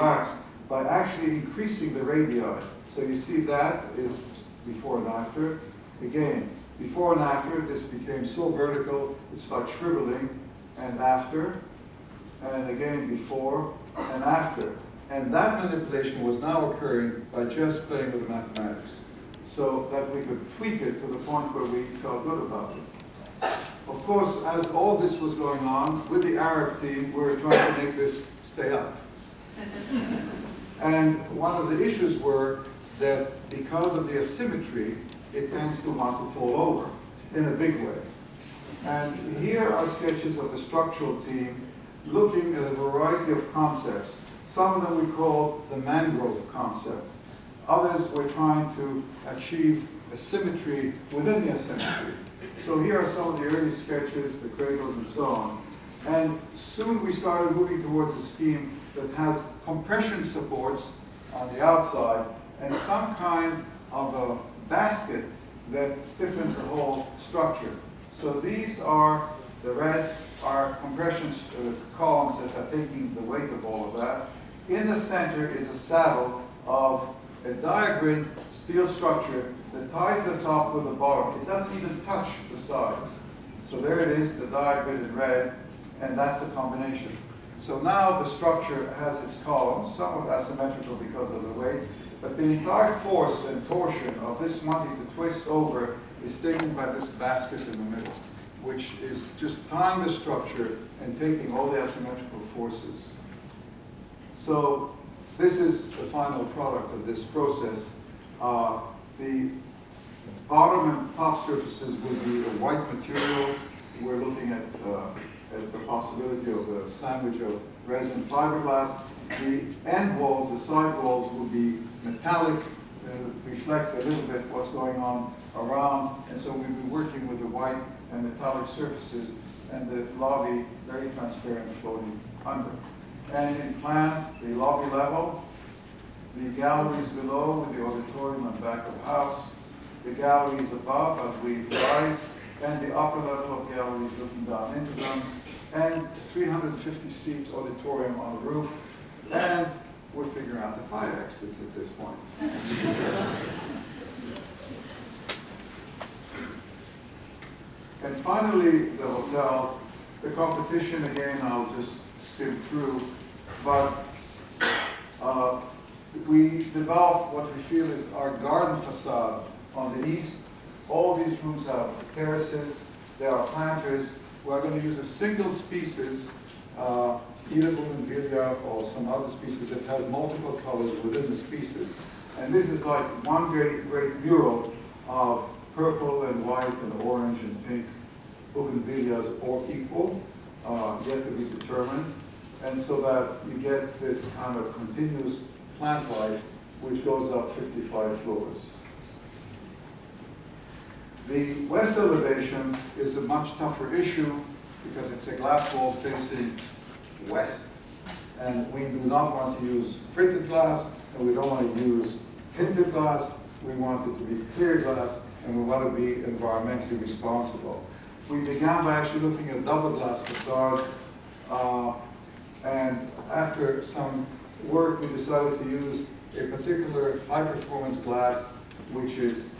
relaxed by actually increasing the radii. So you see that is before and after. Again, before and after, this became so vertical, it starts shriveling, and after, and again before and after. And that manipulation was now occurring by just playing with the mathematics, so that we could tweak it to the point where we felt good about it. Of course, as all this was going on, with the Arab team, we were trying to make this stay up. And one of the issues were that because of the asymmetry, it tends to want to fall over in a big way. And here are sketches of the structural team looking at a variety of concepts. Some of them we call the mangrove concept. Others were trying to achieve a symmetry within the asymmetry. So here are some of the early sketches, the cradles and so on. And soon we started moving towards a scheme that has compression supports on the outside and some kind of a basket that stiffens the whole structure. So these are, the red are compression columns that are taking the weight of all of that. In the center is a saddle of a diagrammed steel structure that ties the top with the bottom. It doesn't even touch the sides. So there it is, the diagrammed in red, and that's the combination. So now the structure has its columns, somewhat asymmetrical because of the weight, but the entire force and torsion of this wanting to twist over is taken by this basket in the middle, which is just tying the structure and taking all the asymmetrical forces. So this is the final product of this process. The bottom and top surfaces will be a white material. We're looking at the possibility of a sandwich of resin fiberglass. The end walls, the side walls, will be metallic, reflect a little bit what's going on around, and so we'll be working with the white and metallic surfaces, and the lobby very transparent floating under. And in plan, the lobby level, the galleries below with the auditorium and back of house, the galleries above as we rise, and the upper level of galleries looking down into them, and 350-seat auditorium on the roof, and we're figuring out the fire exits at this point. And finally, the hotel, the competition, again, I'll just skim through, but we developed what we feel is our garden facade on the east. All these rooms have terraces, there are planters. We're going to use a single species, either bougainvillea or some other species that has multiple colors within the species. And this is like one great mural of purple and white and orange and pink bougainvilleas all equal, yet to be determined. And so that you get this kind of continuous plant life which goes up 55 floors. The west elevation is a much tougher issue because it's a glass wall facing west. And we do not want to use printed glass, and we don't want to use tinted glass. We want it to be clear glass, and we want to be environmentally responsible. We began by actually looking at double glass facades, and after some work, we decided to use a particular high-performance glass, which is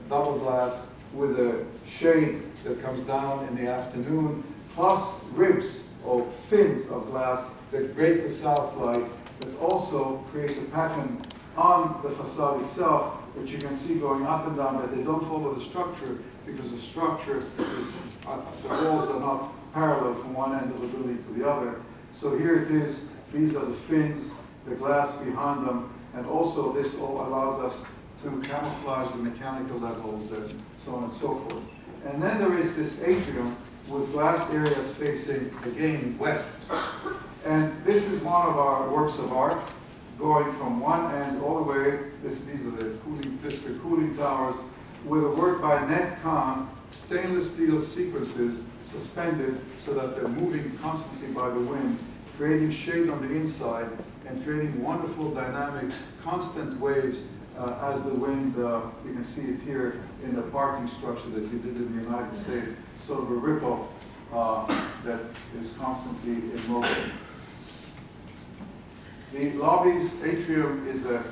double glass with a shade that comes down in the afternoon, plus ribs or fins of glass that break the south light, that also create a pattern on the facade itself, which you can see going up and down, but they don't follow the structure because the structure is, the walls are not parallel from one end of the building to the other. So here it is, these are the fins, the glass behind them, and also this all allows us to camouflage the mechanical levels and so on and so forth. And then there is this atrium with glass areas facing, again, west. And this is one of our works of art, going from one end all the way, these are the cooling district cooling towers, with a work by Ned Khan, stainless steel sequences suspended so that they're moving constantly by the wind, creating shade on the inside and creating wonderful dynamic constant waves as the wind, you can see it here in the parking structure that you did in the United States, sort of a ripple that is constantly in motion. The lobby's atrium is a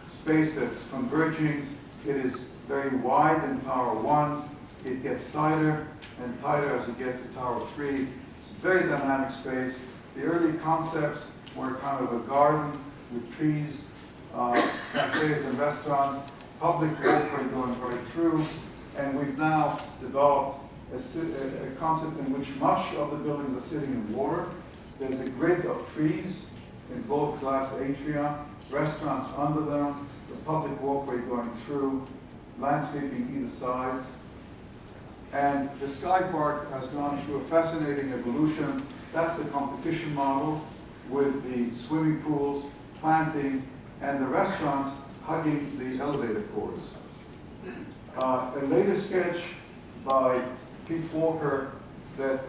space that's converging. It is very wide in Tower 1. It gets tighter and tighter as you get to Tower 3. It's a very dynamic space. The early concepts were kind of a garden with trees, cafes and restaurants, public walkway going right through, and we've now developed a concept in which much of the buildings are sitting in water. There's a grid of trees in both glass atria, restaurants under them, the public walkway going through, landscaping either sides. And the Sky Park has gone through a fascinating evolution. That's the competition model with the swimming pools, planting, and the restaurants hugging the elevator cords. A later sketch by Pete Walker that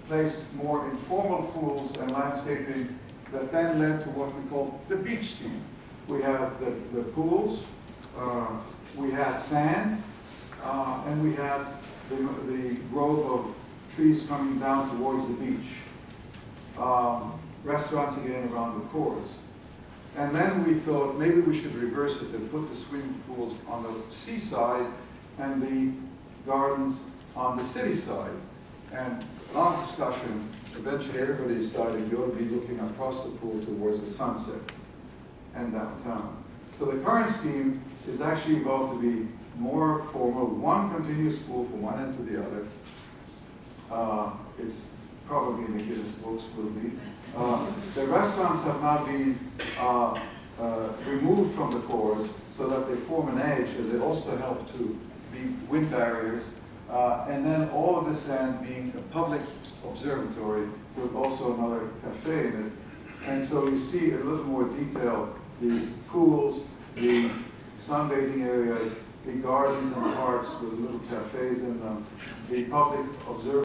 placed more informal pools and landscaping that then led to what we call the beach scheme. We had the pools, we had sand, and we had the growth of trees coming down towards the beach. Restaurants again around the cords. And then we thought maybe we should reverse it and put the swimming pools on the seaside and the gardens on the city side. And long discussion, eventually everybody decided you ought to be looking across the pool towards the sunset and downtown. So the current scheme is actually evolved to be more formal, one continuous pool from one end to the other. It's probably in the Guinness books will be. The restaurants have now been removed from the cores so that they form an edge, and they also help to be wind barriers. And then all of this end being a public observatory with also another cafe in it. And so you see a little more detail, the pools, the sunbathing areas, the gardens and parks with little cafes in them, the public observatory.